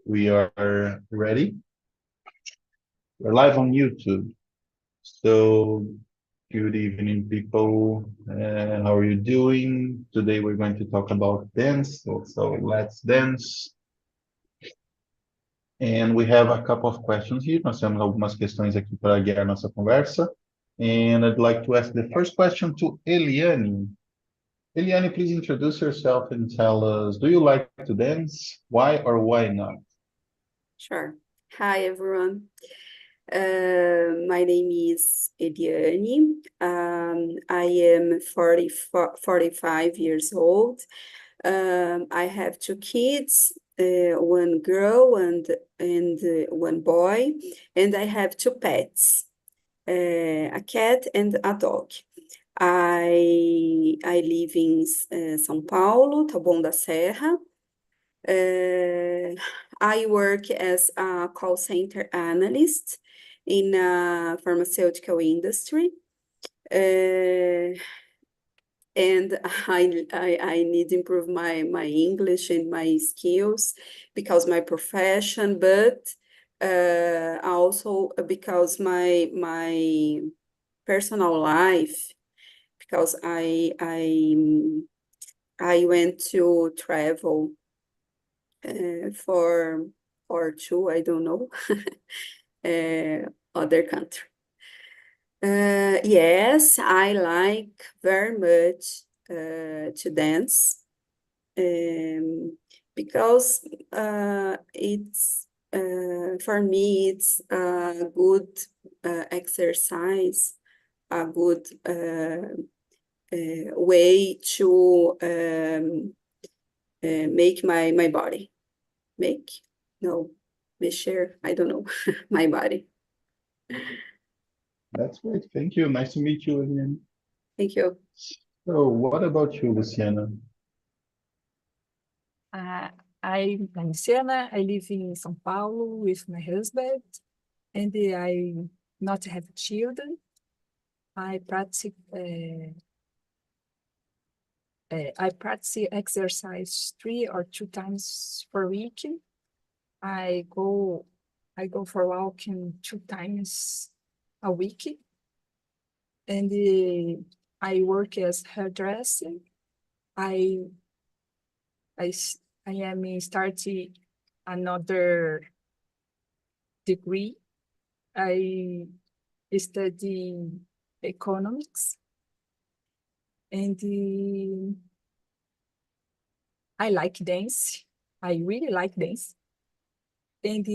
We are ready. We're live on YouTube. So, good evening, people. How are you doing? Today we're going to talk about dance. So let's dance. And we have a couple of questions here. Nós temos algumas questões aqui para guiar nossa conversa. And I'd like to ask the first question to Eliane. Eliane, please introduce yourself and tell us, do you like to dance? Why or why not? Sure. Hi, everyone. My name is Eliane. I am 45 years old. I have two kids, one girl and one boy, and I have two pets, a cat and a dog. I live in São Paulo, Taboão da Serra. I work as a call center analyst in a pharmaceutical industry. And I need to improve my English and my skills because my profession, but also because my personal life, because I went to travel for two, I don't know, other country. Yes, I like very much to dance because it's for me it's a good exercise, a good way to make my body measure, I don't know, my body. That's great. Thank you. Nice to meet you again. Thank you. So, what about you, Luciana? I'm Luciana. I live in São Paulo with my husband, and I not have children. I practice exercise 3 or 2 times per week. I go for walking 2 times a week, and I work as hairdresser. I am starting another degree. I study economics, and I like dance. I really like dance, and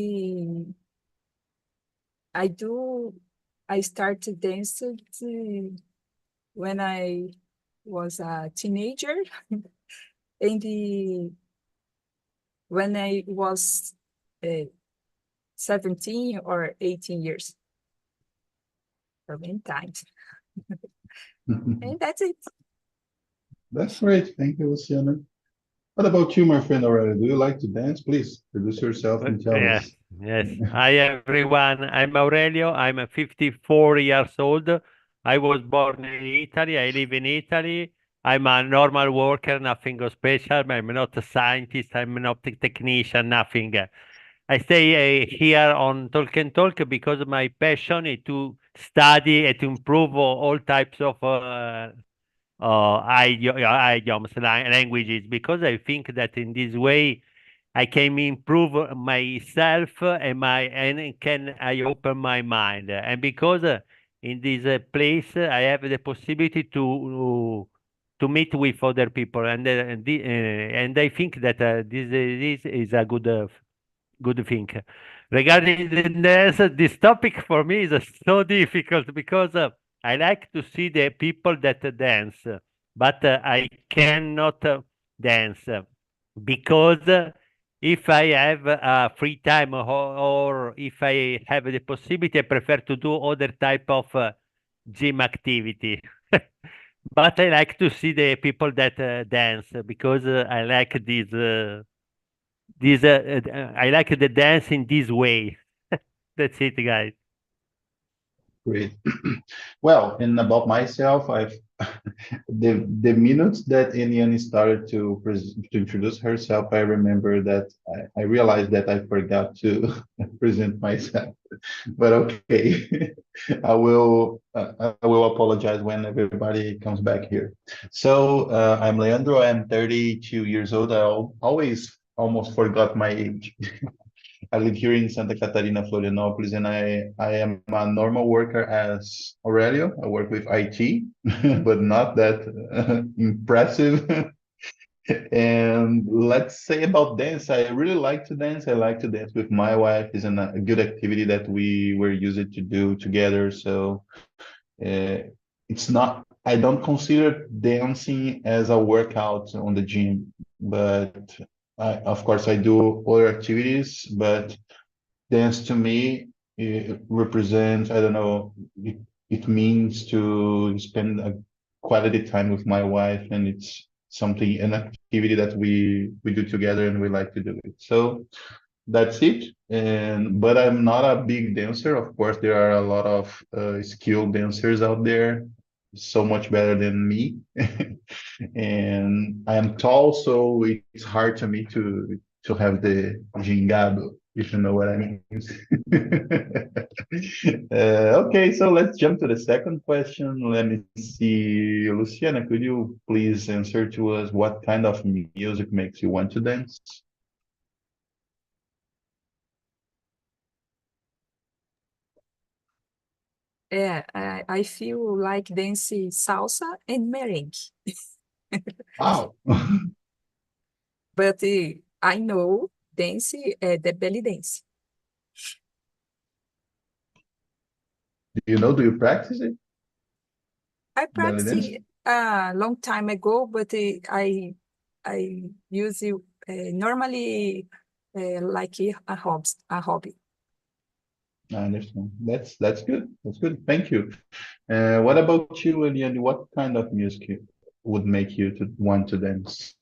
I started dancing when I was a teenager, and when I was 17 or 18 years, for many times. And that's it. That's great. Thank you, Luciana. What about you, my friend Aurelio? Do you like to dance? Please introduce yourself and tell us. Yes. Hi, everyone. I'm Aurelio. I'm 54 years old. I was born in Italy. I live in Italy. I'm a normal worker, nothing special. I'm not a scientist. I'm not a technician, nothing. I stay here on Talk and Talk because my passion is to study and to improve all types of idioms, languages, because I think that in this way I can improve myself and can I open my mind, and because in this place I have the possibility to meet with other people, and I think that this is a good thing. Regarding the dance, this topic for me is so difficult because I like to see the people that dance, but I cannot dance because if I have free time or if I have the possibility, I prefer to do other type of gym activity. But I like to see the people that dance because I like I like the dance in this way. That's it, guys. Great. Well, and about myself, the minutes that Eliane started to introduce herself, I remember that I realized that I forgot to present myself. But okay, I will apologize when everybody comes back here. So I'm Leandro. I'm 32 years old. Always almost forgot my age. I live here in Santa Catarina, Florianopolis, and I am a normal worker as Aurelio. I work with IT, but not that impressive. And let's say about dance, I really like to dance. I like to dance with my wife. It's a good activity that we were used to do together. So it's not, I don't consider dancing as a workout on the gym, but of course I do other activities, but dance to me it represents, I don't know, it means to spend a quality time with my wife, and it's something, an activity that we do together and we like to do it. So that's it. And but I'm not a big dancer. Of course, there are a lot of skilled dancers out there, so much better than me. And I am tall, so it's hard to me to have the gingado, if you know what I mean. Okay, so let's jump to the second question. Let me see, Luciana, could you please answer to us what kind of music makes you want to dance? Yeah, I feel like dancing salsa and merengue. Wow. But I know dance, the belly dance. Do you practice it? I Belly dance? practiced a long time ago, but I use it normally like a hobby. I understand. That's good. That's good. Thank you. What about you, Eliane? What kind of music would make you to want to dance?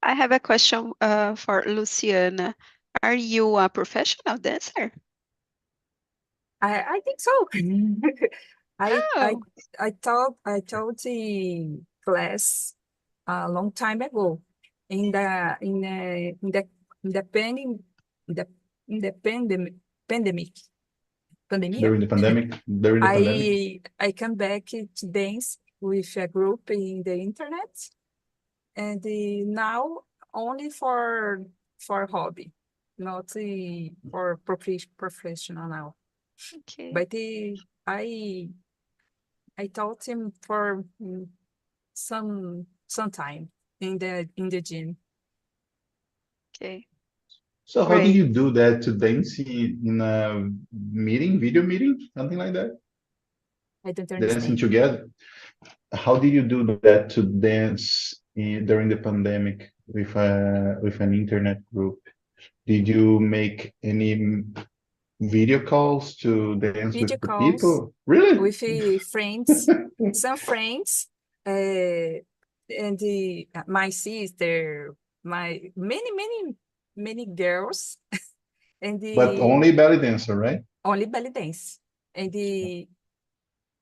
I have a question for Luciana. Are you a professional dancer? I think so. I I Oh, I taught the class a long time ago in the pandemic in the in the pandemic. During the pandemic? I come back to dance with a group in the internet, and now only for hobby, not for professional now. okay, But I I taught him for some time in the gym. okay, So how did great. you do that to dance in a meeting, video meeting, something like that? I don't Dancing understand. together? How did you do that to dance during the pandemic with an internet group? Did you make any video calls to dance Video with the calls people? Really? with friends, some friends, and my sister, my many girls, and But the only belly dancer, right? only belly dance, and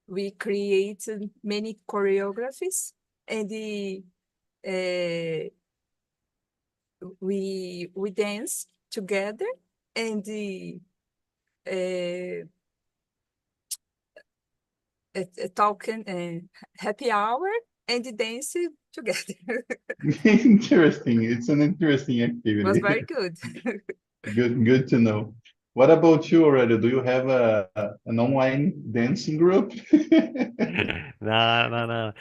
we created many choreographies, and uh, we dance together, and uh, talking and happy hour and dance together. Interesting. It's an interesting Was activity. very good. Good to know. What about you, Aurelio? Do you have an online dancing group? No.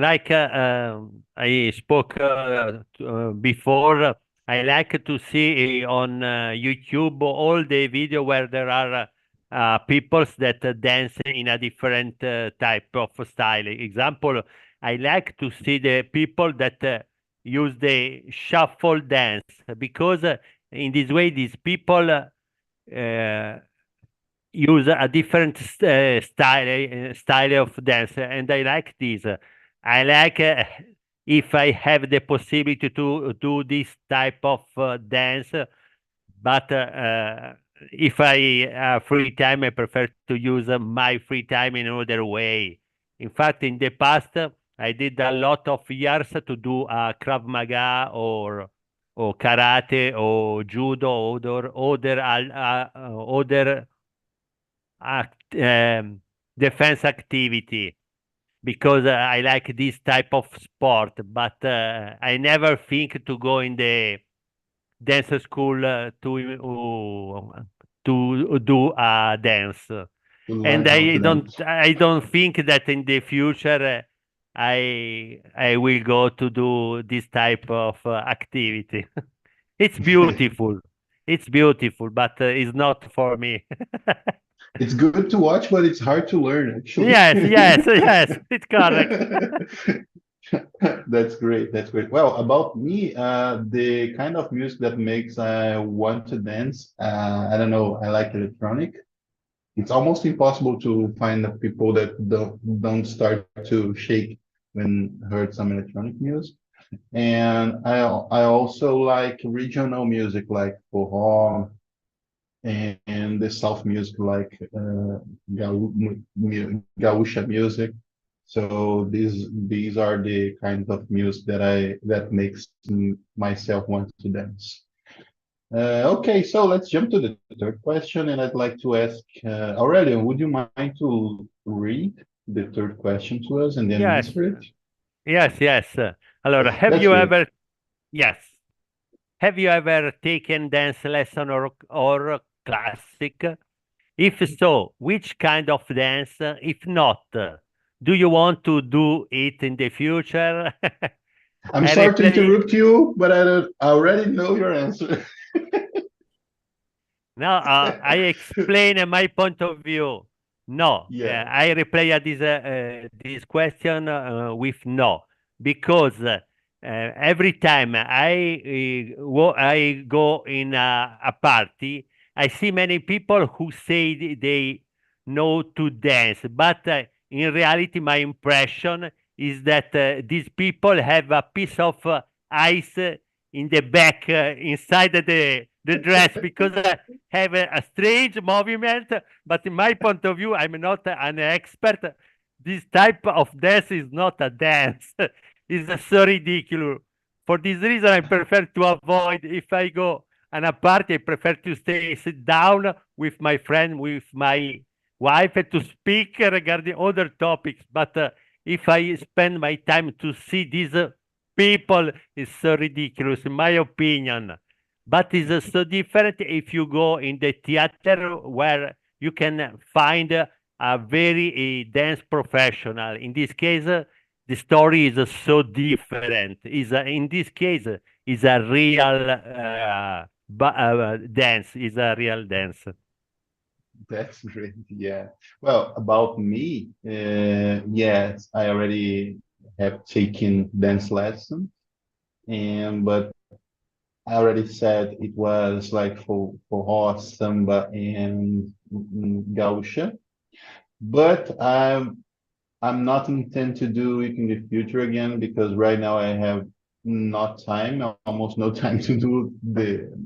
Like I spoke before, I like to see on YouTube all the video where there are peoples that dance in a different type of style. Example, I like to see the people that use the shuffle dance because in this way these people use a different style of dance, and I like this. I like if I have the possibility to do this type of dance, but if I free time, I prefer to use my free time in another way. In fact, in the past, I did a lot of years to do Krav Maga or karate or judo or other defense activity because I like this type of sport, but I never think to go in the dance school to do a dance. To And learn how to dance. I don't think that in the future I will go to do this type of activity. It's beautiful. It's beautiful, but it's not for me. It's good to watch, but it's hard to learn, actually. Yes, it's correct. That's great. That's great. Well, about me, the kind of music that makes I want to dance, I don't know, I like electronic. It's almost impossible to find the people that don't start to shake when heard some electronic music. And I also like regional music like forró and the South music like gaúcha music. So these are the kinds of music that makes myself want to dance. Okay, so let's jump to the third question, and I'd like to ask Aurelio, would you mind to read the third question to us and then Yes, answer it? yes. Allora, That's great. yes, have you ever taken dance lesson or classic? If so, which kind of dance? If not, do you want to do it in the future? I'm I sorry to replay. interrupt you, but I already know your answer. No, I explain my point of view. No, Yeah. I reply this question with no, because every time I go in a party, I see many people who say they know to dance, but in reality, my impression is that these people have a piece of ice in the back inside the dress because have a strange movement, but in my point of view, I'm not an expert. This type of dance is not a dance. It's so ridiculous. For this reason, I prefer to avoid. If I go on a party, I prefer to sit down with my friend, with my wife, to speak regarding other topics. But if I spend my time to see these people, it's so ridiculous, in my opinion. But it's so different if you go in the theater where you can find a very dance professional. In this case, the story is so different. Is in this case is a real dance. Is a real dance. That's great. Yeah. Well, about me, yes, I already have taken dance lessons, and but I already said it was like for horse, samba, and gaucha. But I'm not intent to do it in the future again because right now I have not time, almost no time to do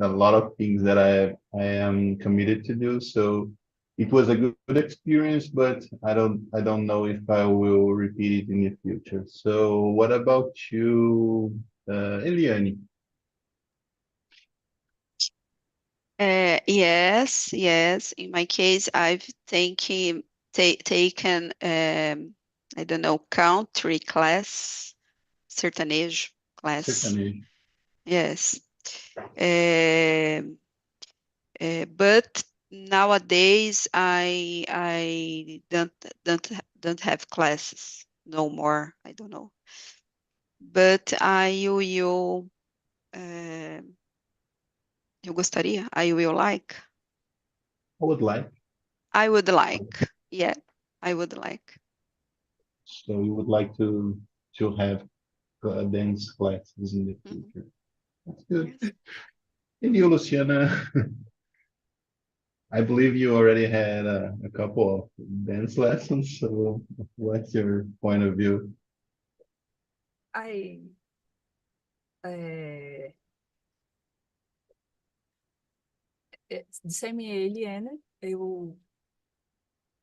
a lot of things that I am committed to do. So it was a good experience, but I don't know if I will repeat it in the future. So what about you, Eliane? Yes. In my case, I've taken, I don't know, country class, sertanejo class. Certainly. Yes. But nowadays, I don't have classes no more. I don't know. But eu gostaria, I will like. I would like. I would like. Yeah, I would like. So you would like to have dance classes in the Mhm. future. That's good. Yes. And you, Luciana, I believe you already had a couple of dance lessons. So what's your point of view? I é, é, Dissemi Eliane, eu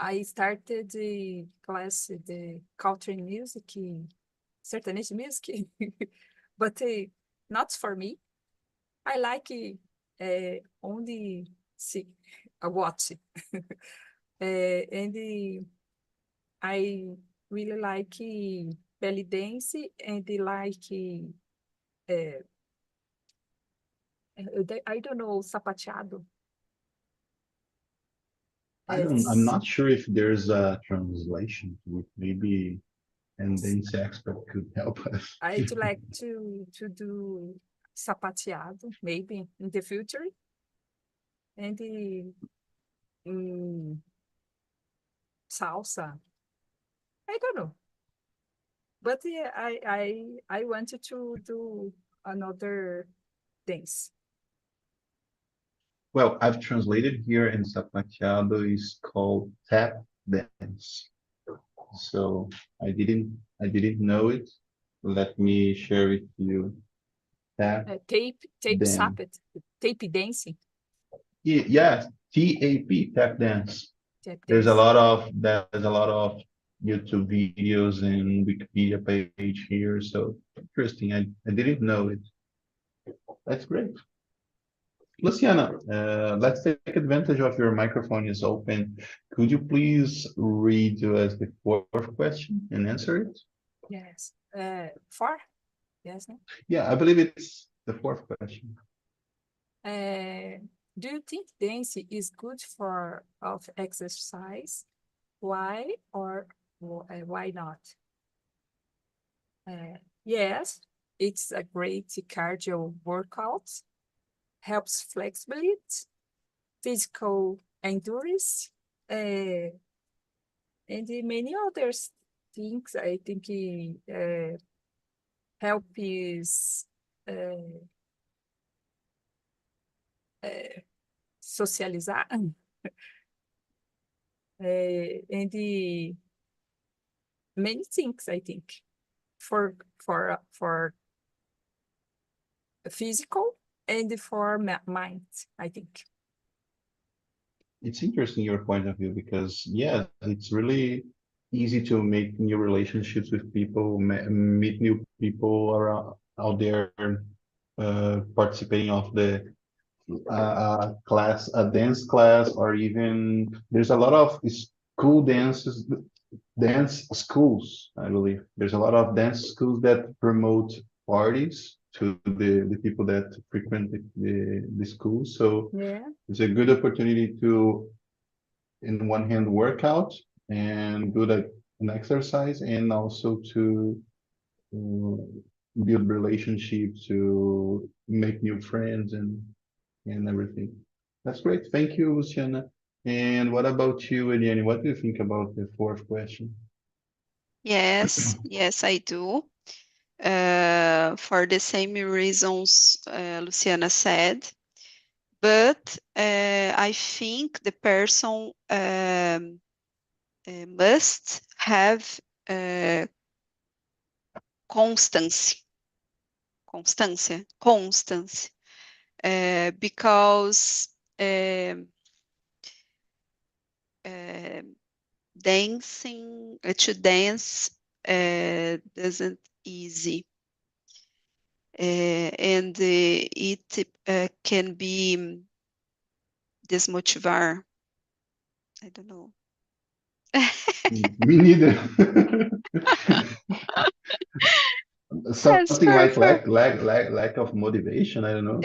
I started the class, the country music, sertanejo music, but not for me. I like only see, watch. And I really like belly dance and like I don't know, sapateado. I'm not sure if there's a translation to it. Maybe and the expert could help us. I'd like to do sapateado maybe in the future, and salsa. I don't know, but yeah, I wanted to do another dance. Well, I've translated here in Sapateado is called tap dance. So I didn't know it. Let me share with you. Tap Tape dance. sapet, tape dancing. Yes, TAP, tap dance. Tap There's a dance. lot of YouTube videos and Wikipedia page here. So interesting. I didn't know it. That's great. Luciana, let's take advantage of your microphone is open. Could you please read to us the fourth question and answer it? Yes. Four? Yes. No? Yeah, I believe it's the fourth question. Do you think dance is good for of exercise? Why or why not? Yes, it's a great cardio workout, helps flexibility, physical endurance, and many other things. I think help is socializar, and many things. I think for physical and for mind. I think. It's interesting your point of view because yeah, it's really easy to make new relationships with people, meet new people around out there, participating of the class, a dance class, or even there's a lot of school dances, dance schools, I believe. There's a lot of dance schools that promote parties to the people that frequent the school. So Yeah. it's a good opportunity to, in one hand, work out and do an exercise, and also to build relationships, to make new friends and everything. That's great. Thank you, Luciana. And what about you, Eliane? What do you think about the fourth question? Yes, yes, I do. For the same reasons Luciana said, but I think the person must have constancy, because dancing to dance doesn't easy, and it can be desmotivar. I don't know. Me neither. Something like lack of motivation. I don't know.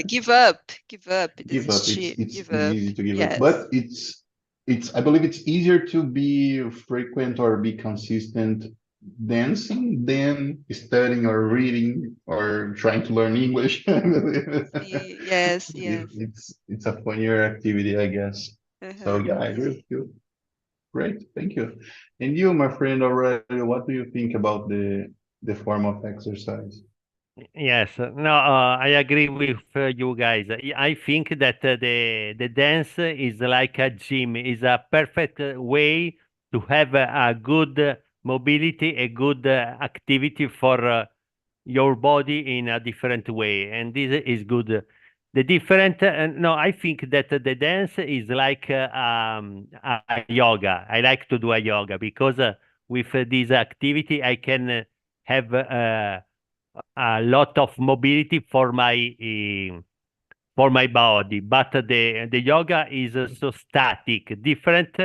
Give up, Give up. desistir, It's give up. easy to give up, Yes. but it's I believe it's easier to be frequent or be consistent dancing than studying or reading or trying to learn English. Yes, yes. It's a funnier activity, I guess. So yeah, I agree with you. Great, thank you. And you, my friend Aurelio, what do you think about the form of exercise? Yes, no, I agree with you guys. I think that the dance is like a gym, is a perfect way to have a good mobility, a good activity for your body in a different way, and this is good. the different no, I think that the dance is like a yoga. I like to do a yoga because with this activity I can have a lot of mobility for my body, but the yoga is so static, different.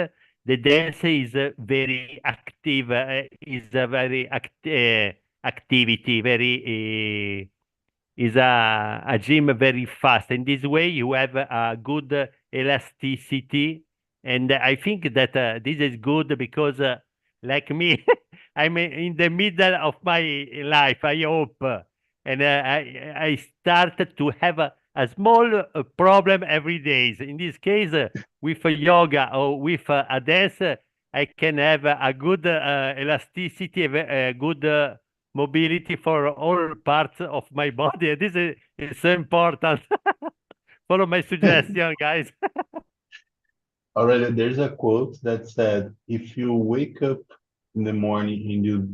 The dance is very active, is a very activity, very is a gym very fast. In this way, you have a good elasticity, and I think that this is good because, like me, I'm in the middle of my life. I hope, and I started to have a small problem every day. In this case, with yoga or with a dance, I can have a good elasticity, a good mobility for all parts of my body. This is so important. Follow my suggestion, guys. Already, there's a quote that said, if you wake up in the morning and you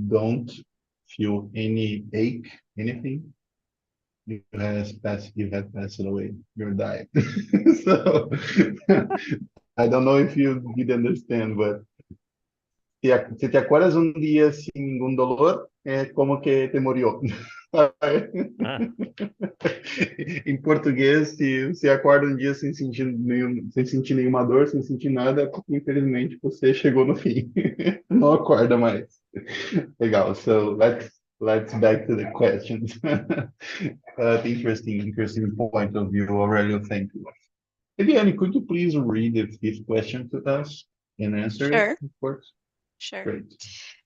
don't feel any ache, anything, you have passed away. You're died. So I don't know if you did understand, but se te acuerdas un día sin ningún dolor, es como que te murió. Ah, Em português, se você acorda um dia sem sentir nenhuma dor, sem sentir nada, infelizmente você chegou no fim. Não acorda mais. Legal. So let's back to the questions. Interesting point of view, Aurelio. Thank you. Eliane, could you please read the fifth question to us and answer Sure. it, of course? Sure. Great.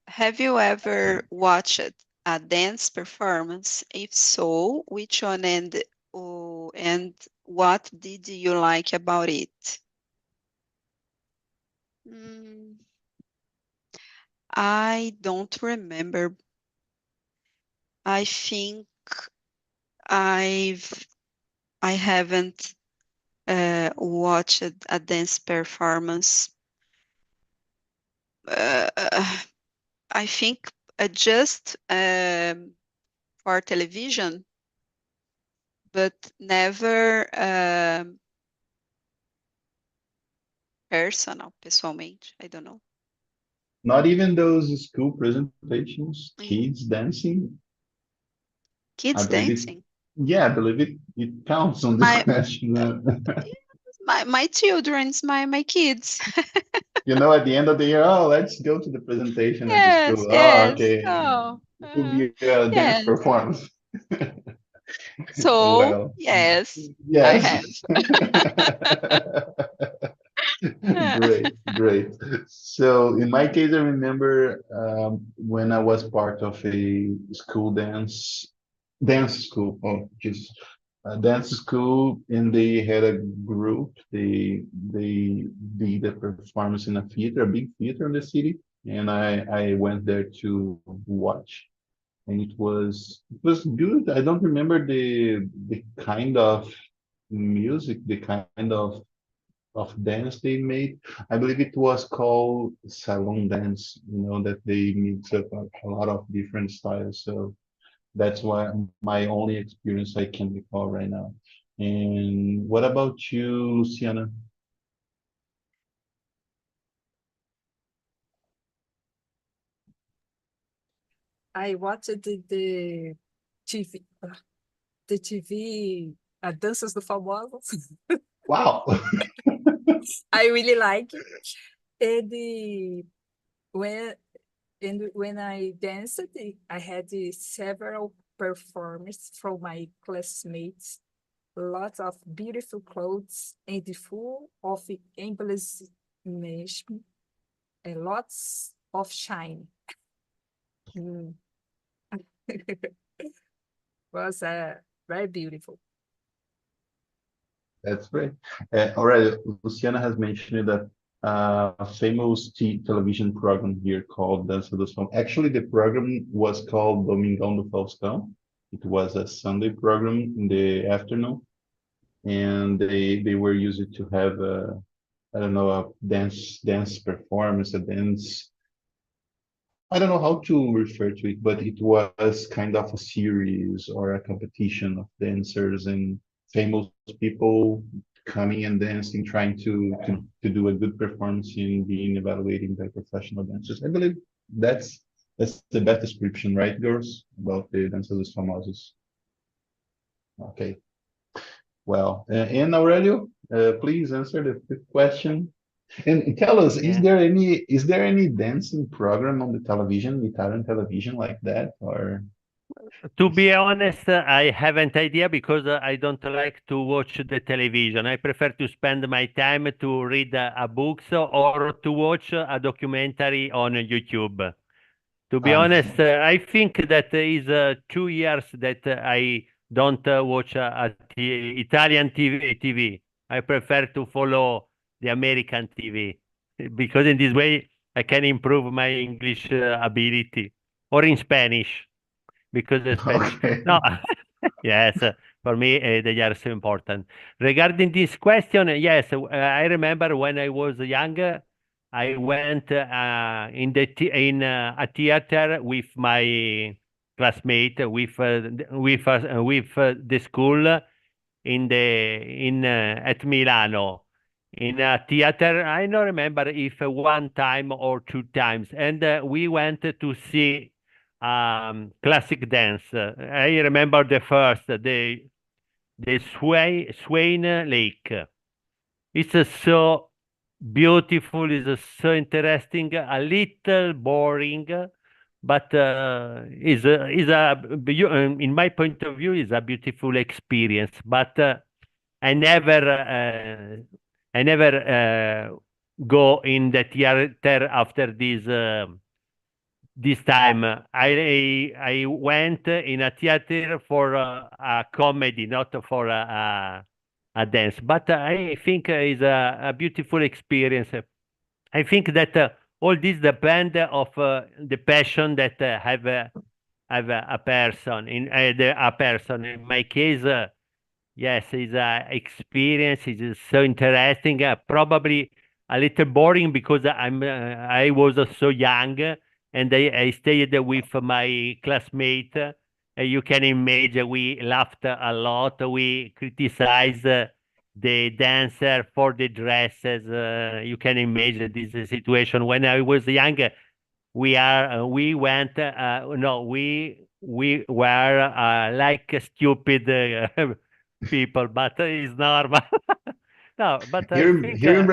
Have you ever watched a dance performance? If so, which one and what did you like about it? Mm, I don't remember. I think I haven't watched a dance performance. I think just for television, but never pessoalmente. I don't know. Not even those school presentations, Mm. kids dancing. Kids I believe it. dancing. Yeah, I believe it counts on this My- question. My children's, my kids. You know, at the end of the year, oh, let's go to the presentation at the Yes, school. Oh, yes. okay. Oh, It will be a dance yes. performance. So, Well, yes, I yes. have. Great. So in my case, I remember when I was part of a school dance school. Oh, just a dance school, and they had a group. They did a performance in a theater, a big theater in the city, and I went there to watch, and it was good. I don't remember the kind of music, the kind of dance they made. I believe it was called salon dance, that they mix up a lot of different styles. So that's why my only experience I can recall right now. And what about you, Luciana? I watched the TV, the TV, Danças do Famosos. Wow. I really like it. And when I danced, I had several performers from my classmates, lots of beautiful clothes and full of embellishment and lots of shine. Mm. Was very beautiful. That's great. Already, Luciana has mentioned that a famous television program here called Dança dos Famosos. Actually, the program was called Domingão do Faustão. It was a Sunday program in the afternoon, and they were used to have I don't know, a dance performance, a dance. I don't know how to refer to it, but it was kind of a series or a competition of dancers, and famous people coming and dancing, trying to do a good performance in being evaluated by professional dancers. I believe that's the best description, right, girls, about the Dança dos Famosos. Okay. Well, and Aurelio, please answer the fifth question. And tell us, Yeah. is there any dancing program on the television, Italian television like that, or? To be honest, I haven't idea because I don't like to watch the television. I prefer to spend my time to read a books or to watch a documentary on YouTube. To be I honest, see. I think that is 2 years that I don't watch Italian TV. I prefer to follow the American TV because in this way I can improve my English ability or in Spanish because the Spanish. Okay. No, yes, for me they are so important. Regarding this question, yes, I remember when I was younger, I went in a theater with my classmate with the school in at Milano in a theater. I don't remember if one time or two times, and we went to see classic dance. I remember the first, the Swain Lake. It's so beautiful, it's so interesting, a little boring, but in my point of view, is a beautiful experience. But I never, go in the theater after this time. I went in a theater for a comedy, not for a dance. But I think is a beautiful experience. I think that all this depend of the passion that have a person a person. In my case, yes, it's a experience. It is so interesting. Probably a little boring because I was so young and I stayed with my classmate. You can imagine we laughed a lot. We criticized the dancer for the dresses. You can imagine this situation. When I was young, we went no we were like stupid people, but it's normal. No, but I think Here in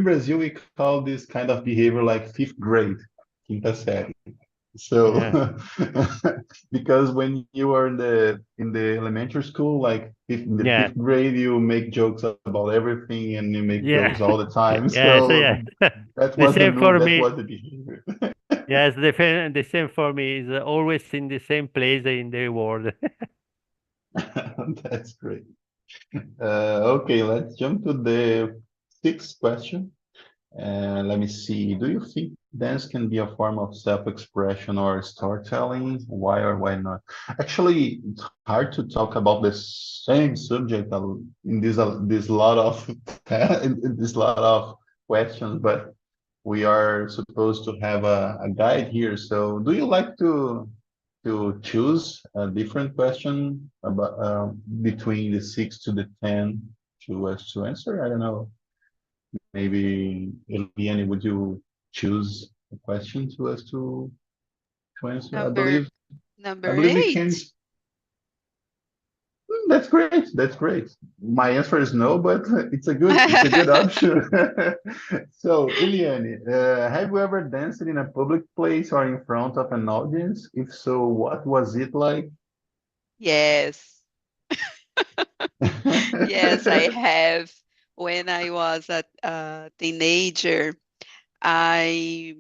Brazil, we call this kind of behavior like fifth grade, quinta série. So, yeah, because when you are in the elementary school, like in the yeah, fifth grade, you make jokes about everything and you make yeah, jokes all the time. yes, So yeah. that The was the same rule, for that me. was the behavior. Yes, the same for me is always in the same place in the world. That's great. Okay, let's jump to the sixth question. Let me see. Do you think dance can be a form of self-expression or storytelling? Why or why not? Actually, it's hard to talk about the same subject in this lot of in this lot of questions, but we are supposed to have a guide here. So, do you like to choose a different question about between the 6 to the 10 to us to answer? I don't know. Maybe, Eliane, would you choose a question to us to answer? Number I number believe we can. 8. That's great. That's great. My answer is no, but it's a good option. So, Eliane, have you ever danced in a public place or in front of an audience? If so, what was it like? Yes. Yes, I have. When I was a teenager, I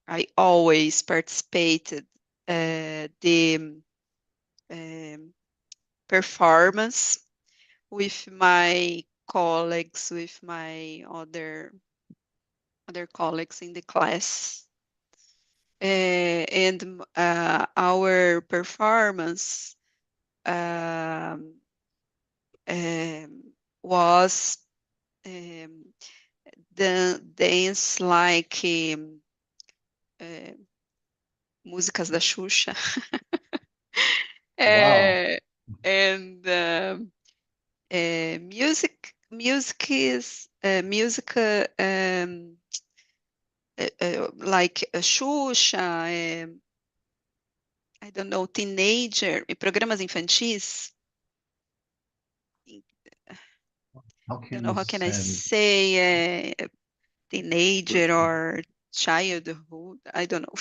I always participated the performance with my colleagues, with my other colleagues in the class. And our performance um, was the dance like músicas da Xuxa. Wow. And music is music like Xuxa, I don't know, teenager, programas infantis. How Don't can know we how can I say? say teenager or childhood. I don't know.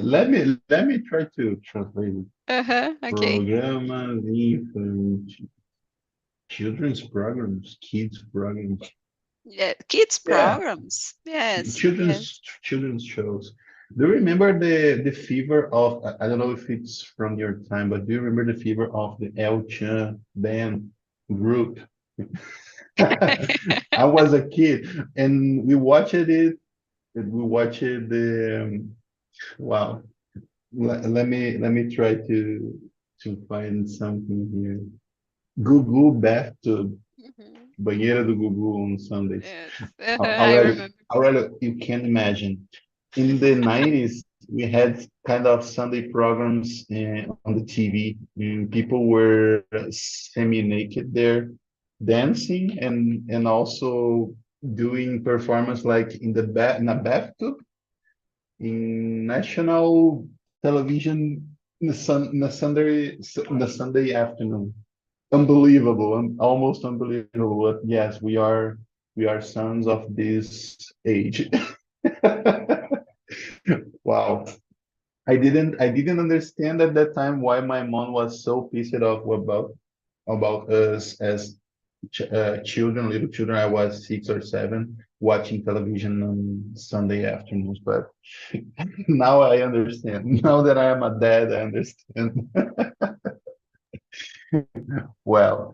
Let me try to translate it. Okay. Programas infantis, children's programs, kids programs. Yeah, kids Yeah, programs. Yes, children's yes. children's shows. Do you remember the fever of? I don't know if it's from your time, but do you remember the fever of the El Chan band group? I was a kid and we watched it. We watched the wow. Let me try to find something here. Gugu bathtub, Mhm. banheira do Gugu on Sundays. Yes, I Already, remember. already, you can imagine. In the 90s, we had kind of Sunday programs on the TV, and people were semi-naked there, dancing and also doing performance like in a bathtub in national television in the Sunday afternoon. Unbelievable, almost unbelievable. But yes, we are sons of this age. Wow. I didn't understand at that time why my mom was so pissed off about us as children, little children. I was 6 or 7 watching television on Sunday afternoons, but now I understand. Now that I am a dad, I understand. Well,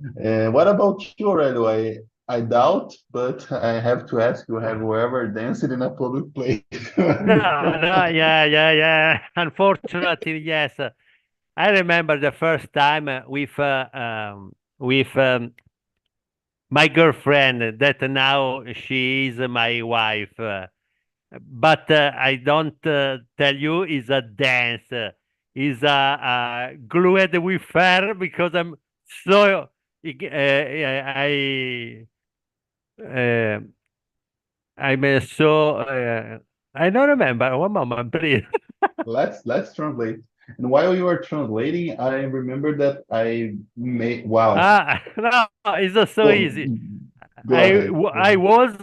what about you, Aurelio? I doubt, but I have to ask you, have you ever danced in a public place? No, no, yeah. Unfortunately, yes. I remember the first time with my girlfriend that now she is my wife. But I don't tell you is a dance. Is a glued with her because I'm so uh, I'm so I don't remember. One moment, please. Let's translate. And while you are translating, I remember that I made wow. No, it's not so Go easy. go ahead. I was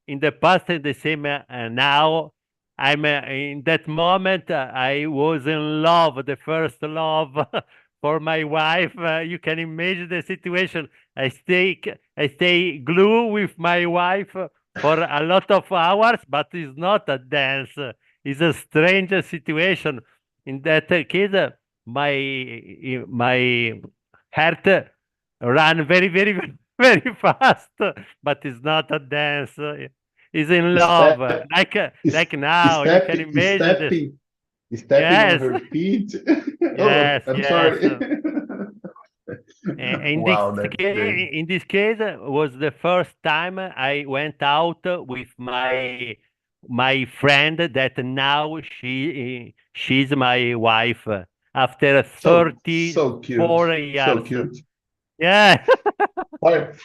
in the past and the same now. I'm in that moment. I was in love, the first love for my wife. You can imagine the situation. I stay glue with my wife for a lot of hours, but it's not a dance. It's a strange situation. In that case, my heart ran very fast, but it's not a dance. It's in love, Step like is now. You can stepping imagine this. stepping on Yes, her feet. Oh, yes, I'm yes. sorry. Wow, that's great. In this case, was the first time I went out with my friend that now she's my wife after So cute. 34 So years. cute. Yeah,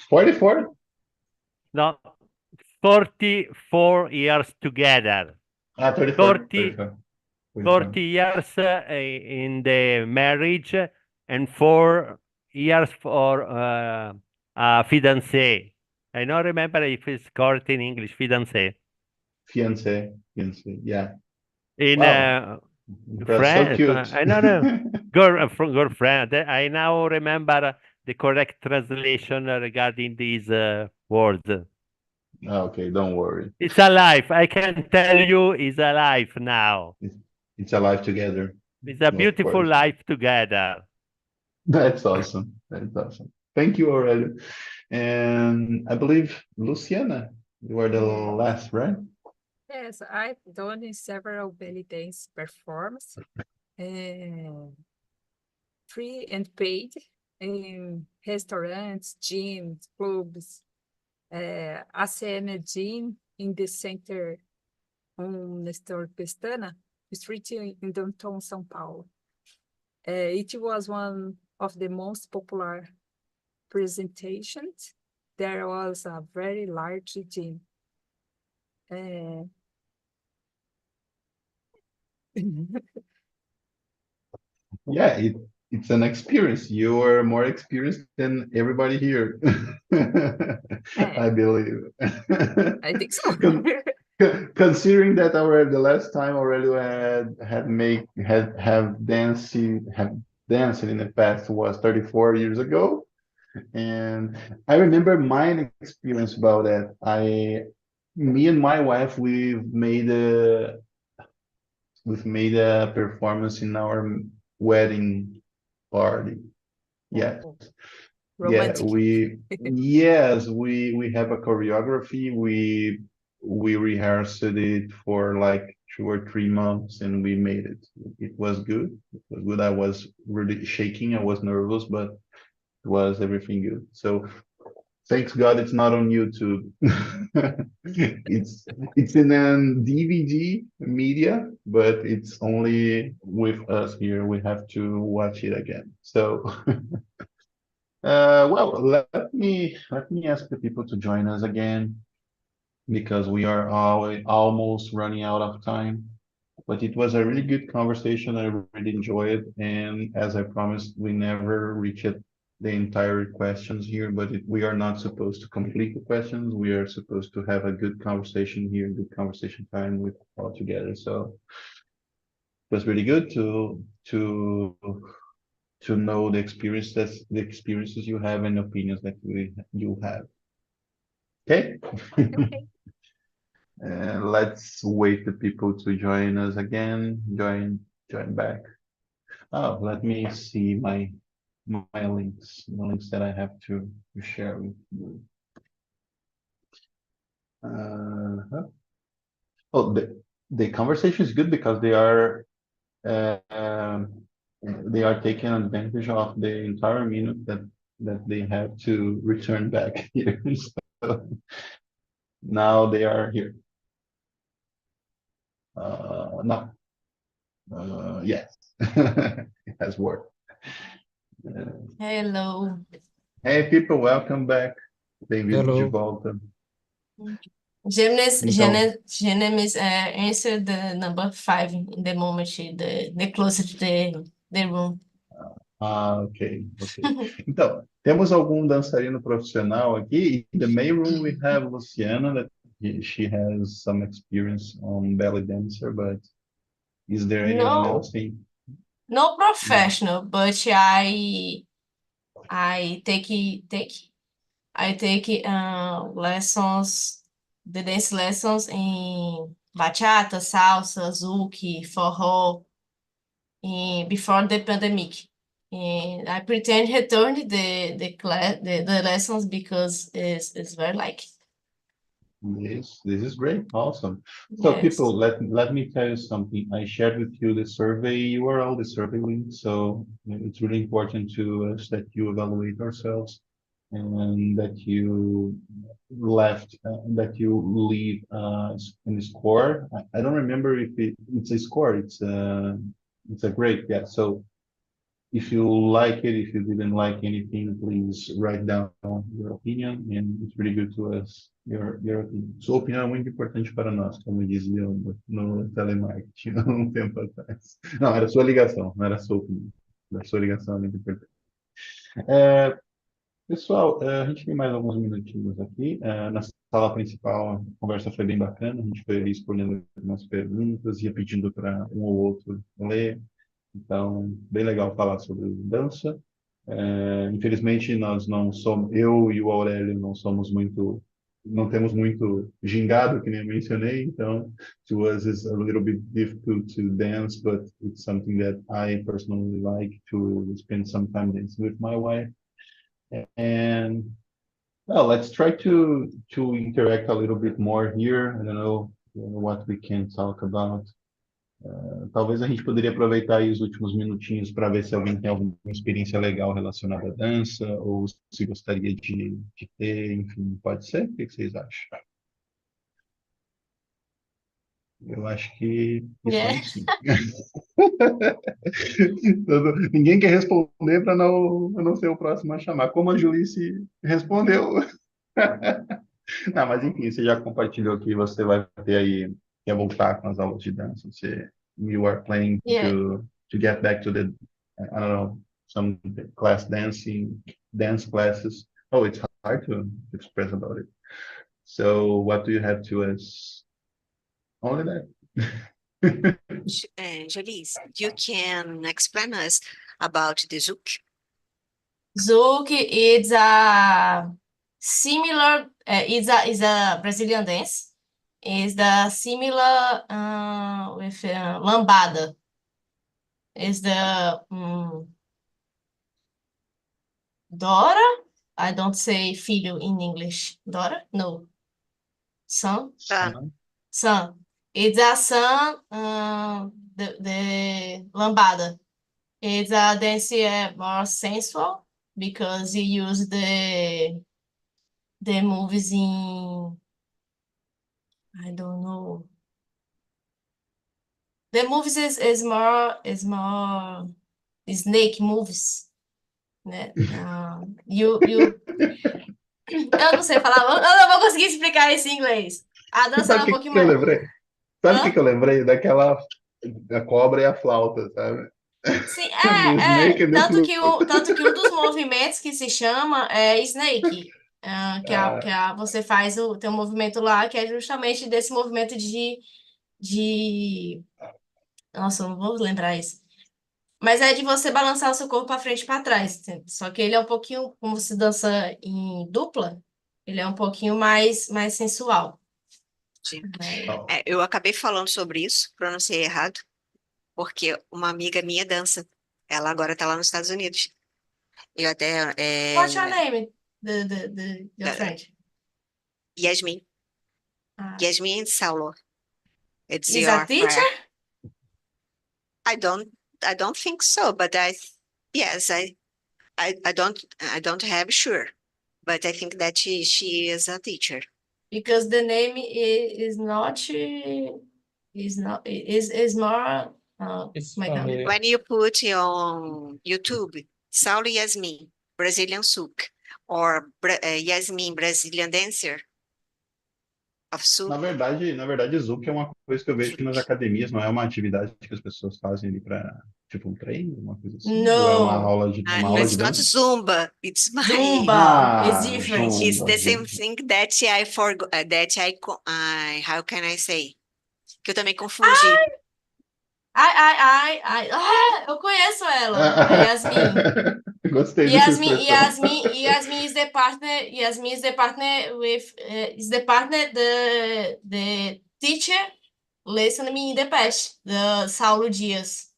44? no, 34 years together. 34. 30, 34. 44. 30 years in the marriage and 4 years for fiancé. I don't remember if it's called in English, fiancé. Fiance. Yeah. In Wow. Impressed. So France, cute. I don't know. Girlfriend. I now remember the correct translation regarding these words. Okay, don't worry. It's alive. I can tell you, it's alive now. It's, it's alive together. It's a Of beautiful course. life together. That's awesome. That's awesome. Thank you, Aurelio. And I believe, Luciana, you are the Yes. last, right? Yes, I've done several belly dance performances, free and paid, in restaurants, gyms, clubs, ACM Gym in the center on Nestor Pestana, street in downtown São Paulo. It was one of the most popular presentation, there was a very large gym. Yeah, it's an experience. You are more experienced than everybody here, I believe. I think so. Considering that already the last time already we have danced in the past was 34 years ago, and I remember my experience about that. Me and my wife, we've made a performance in our wedding party. Yes. Yeah, Romantic. we have a choreography. We rehearsed it for like 2 or 3 months and we made it. It was good. It was good. I was really shaking. I was nervous, but it was everything good. So thanks God it's not on YouTube. It's in a DVD media, but it's only with us here. We have to watch it again. So well, let me ask the people to join us again because we are almost running out of time. But it was a really good conversation. I really enjoyed it. And as I promised, we never reached the entire questions here, but we are not supposed to complete the questions. We are supposed to have a good conversation here, good conversation time with all together. So it was really good to know the experiences you have and opinions that you have. Okay? Okay. Let's wait the people to join us again. Join back. Oh, let me see my links, the links that I have to share with you. Oh, the conversation is good because they are taking advantage of the entire minute that they have to return back here. So now they are here. No. Yes, it has worked. Hello. Hey, people, welcome back. Bem-vindos de Hello. volta. Genesis, Então, Genesis answered the number 5 in the moment the closest the room. ok. Então, temos algum dançarino profissional aqui. In the main room, we have Luciana, that she has some experience on belly dancer, but is there anyone No, else? no professional, but I take lessons, the dance lessons in bachata, salsa, zouk, forró, before the pandemic. And I pretend return the class the lessons because it's very like This is great. Awesome. So yes. people, let me tell you something. I shared with you the survey URL, the survey link. So it's really important to us that you evaluate ourselves and that you leave in the score. I don't remember if it's a score. It's a grade. Yeah. So if you like it, if you didn't like anything, please write down your opinion, and it's really good to us, your opinion. Sua opinião é muito importante para nós, como diziam no telemarketing há um tempo atrás. Não, era sua ligação, não era sua opinião. A sua ligação é muito importante. Pessoal, a gente tem mais alguns minutinhos aqui. Na sala principal, a conversa foi bem bacana. A gente foi escolhendo algumas perguntas, ia pedindo para um ou outro ler. Então, bem legal falar sobre dança. Infelizmente, nós não somos, eu e o Aurélio não temos muito gingado, que nem eu mencionei, então, to us it's a little bit difficult to dance, but it's something that I personally like to spend some time dancing with my wife. And well, let's try to interact a little bit more here. I don't know what we can talk about. Talvez a gente poderia aproveitar aí os últimos minutinhos para ver se alguém tem alguma experiência legal relacionada à dança, ou se gostaria de ter, enfim, pode ser? O que vocês acham? Eu acho que isso Yeah. aí sim. Ninguém quer responder para não ser o próximo a chamar. Como a Julice respondeu. Não, mas enfim, você já compartilhou que você vai ter aí, quer voltar com as aulas de dança. You are planning Yeah. to get back to the, I don't know, some dance classes. Oh, it's hard to express about it. So what do you have to us? Only that. Janice, you can explain us about the Zouk? Zouk is a similar, is a Brazilian dance. Is the similar with lambada. Is the Dora? I don't say filho in English. Dora? No. Son? Son. It's a son, the lambada. It's a dance more sensual because you use the moves in, I don't know. The moves is more snake moves, né? Eu não sei falar, eu não vou conseguir explicar isso em inglês. A dança ela é um pouquinho que eu mais. lembrei? Sabe o Hã? que eu lembrei? Daquela a cobra e a flauta, sabe? Sim, The snake and the flute. tanto que um dos movimentos que se chama é snake, você faz tem um movimento lá que é justamente desse movimento de, nossa, eu não vou lembrar isso, mas é de você balançar o seu corpo para frente e para trás, só que ele é um pouquinho, como você dança em dupla, ele é um pouquinho mais sensual. Sim. Né? Eu acabei falando sobre isso, pronunciei errado, porque uma amiga minha dança. Ela agora está lá nos Estados Unidos. Eu até. What's your name, your Uh, friend? Yasmin. Ah. Yasmin Saulo. It's Is a your teacher? friend. I don't think so, but yes, I don't have sure, but I think that she is a teacher. Because the name is more It's como é que é? familiar. When you put on YouTube, Saulo Yasmin, Brazilian souk, or Yasmin, Brazilian dancer of souk. Na verdade, Zouk é uma coisa que eu vejo que nas academias não é uma atividade que as pessoas fazem ali para, tipo, um treino, uma coisa assim? Ou é uma No, aula de It's not dança? Zumba. It's my. Zumba is different. It's the Zumba. same thing that I forgot. How can I say? Que eu também confundi. Eu conheço ela, a Yasmin. Gostei dessa expressão. Yasmin is the partner. Yasmin is the partner with the teacher listening me in the past, the Saulo Dias.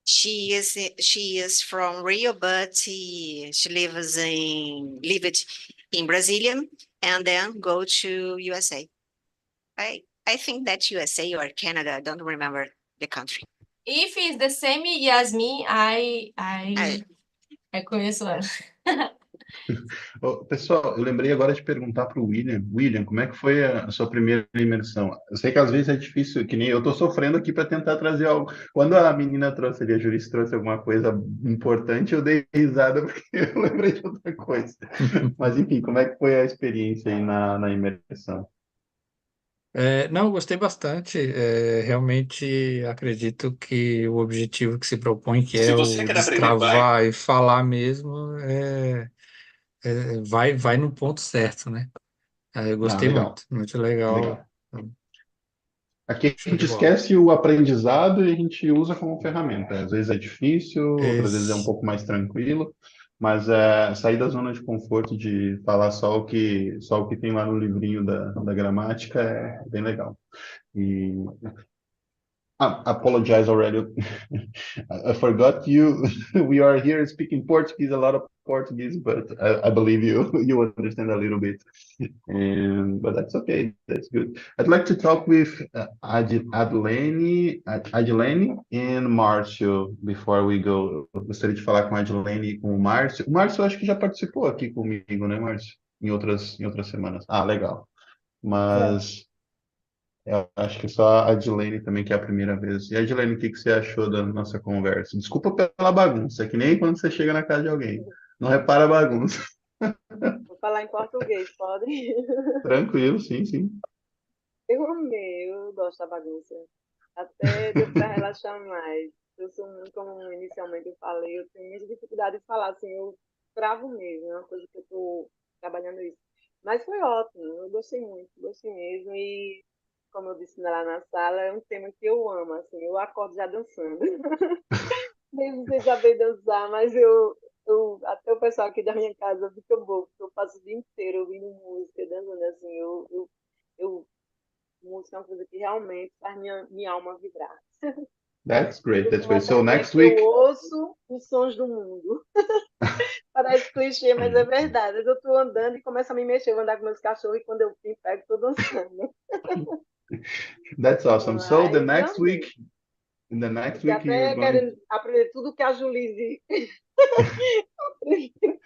She is from Rio, but she lived in Brazilian and then go to USA. I think that USA or Canada. I don't remember the country. If it's the same Yasmin, I conheço ela. Pessoal, eu lembrei agora de perguntar para o William. William, como é que foi a sua primeira imersão? Eu sei que às vezes é difícil, que nem eu estou sofrendo aqui para tentar trazer algo. Quando a menina trouxe ali, a Jurice trouxe alguma coisa importante, eu dei risada porque eu lembrei de outra coisa. Mas enfim, como é que foi a experiência aí na imersão? Não, gostei bastante. Realmente acredito que o objetivo que se propõe, que é o destravar e falar mesmo, vai no ponto certo, né? Eu gostei Legal. muito legal. Legal. Aqui a Show gente de bola. esquece o aprendizado e a gente usa como ferramenta. Às vezes é difícil, outras vezes é um Esse- pouco mais tranquilo, mas sair da zona de conforto de falar só o que tem lá no livrinho da gramática é bem legal. E apologize already. I forgot you. We are here speaking Portuguese, a lot of Portuguese, but I believe you understand a little bit. But that's okay. That's good. I'd like to talk with Adilene and Márcio before we go. Eu gostaria de falar com a Adilene e com o Márcio. O Márcio eu acho que já participou aqui comigo, né, Márcio? Em outras semanas. Ah, legal. Mas Eu acho que só a Adilene também, que é a primeira vez. E Adilene, o que que você achou da nossa conversa? Desculpa pela bagunça, é que nem quando você chega na casa de alguém. Não repara a bagunça. Vou falar em português, pode? Tranquilo, sim, sim. Eu amei, eu gosto da bagunça. Até deu para relaxar mais. Eu sou muito, como inicialmente eu falei, eu tenho muita dificuldade de falar, assim, eu travo mesmo, é uma coisa que eu estou trabalhando isso. Mas foi ótimo, eu gostei muito, gostei mesmo. E, como eu disse lá na sala, é um tema que eu amo, assim, eu acordo já dançando. Mesmo sem saber dançar, mas até o pessoal aqui da minha casa fica bobo, porque eu passo o dia inteiro ouvindo música, dançando assim, eu música é uma coisa que realmente faz minha alma vibrar. That's Eu great, that's costumo great. até So dizer next que eu week, ouço os sons do mundo. Parece clichê, mas é verdade. Eu estou andando e começo a me mexer, eu vou andar com meus cachorros e quando eu pego, estou dançando. that's awesome. So Mas amei. the next Fiquei week you're até going. querendo aprender tudo que a Julie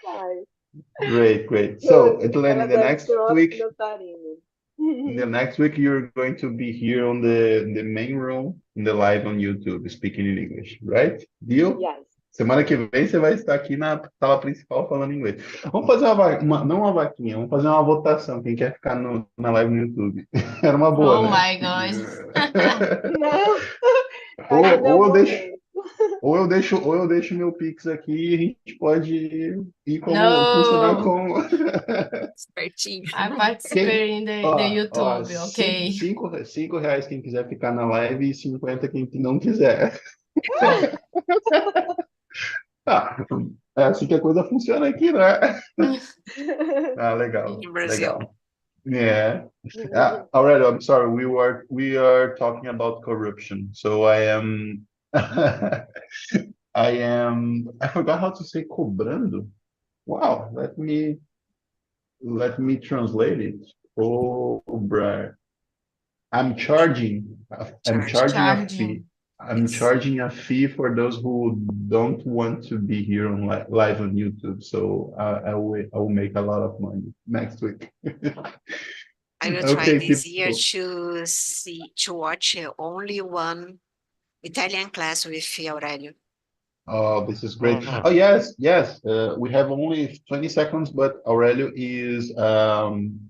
faz. Great, great. So, Adilene, Ela deve ser uma ótima dançarina. in the next week you're going to be here on the main room in the live on YouTube, speaking in English, right? Deal? Yes. Semana que vem você vai estar aqui na sala principal falando inglês. Vamos fazer não uma vaquinha, vamos fazer uma votação. Quem quer ficar na live no YouTube? Era uma boa, Oh né? my God. Não, Ou, ainda é o ou eu deixo, momento. ou eu deixo meu Pix aqui e a gente pode ir como funcionar No, como. Espertinho. I Quem, participate in the YouTube, okay. cinco reais quem quiser ficar na live e 50 quem não quiser. Ah, é assim que a coisa funciona aqui, né? Ah, legal, In Brazil. legal. Yeah. Aurelio, I'm sorry. We are talking about corruption. So I am I forgot how to say cobrando. Wow, let me translate it. Cobrar. I'm charging. I'm Charging. charging a fee. Charging. I'm Yes. charging a fee for those who don't want to be here on live on YouTube. So I will make a lot of money next week. I will try Okay, this year people. to watch only one Italian class with Aurelio. Oh, this is great. Oh, Oh, yes, yes. We have only 20 seconds, but Aurelio is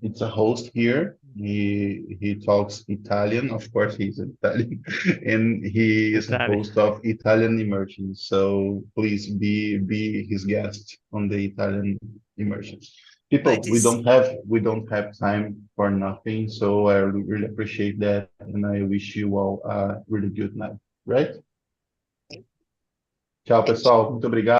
it's a host here. He talks Italian. Of course, he's Italian, and he is a Italy. host of Italian immersions. So please be his guest on the Italian immersions. People, But we don't have time for nothing. So I really appreciate that, and I wish you all a really good night. Right? Tchau, thank you. pessoal. Muito obrigado.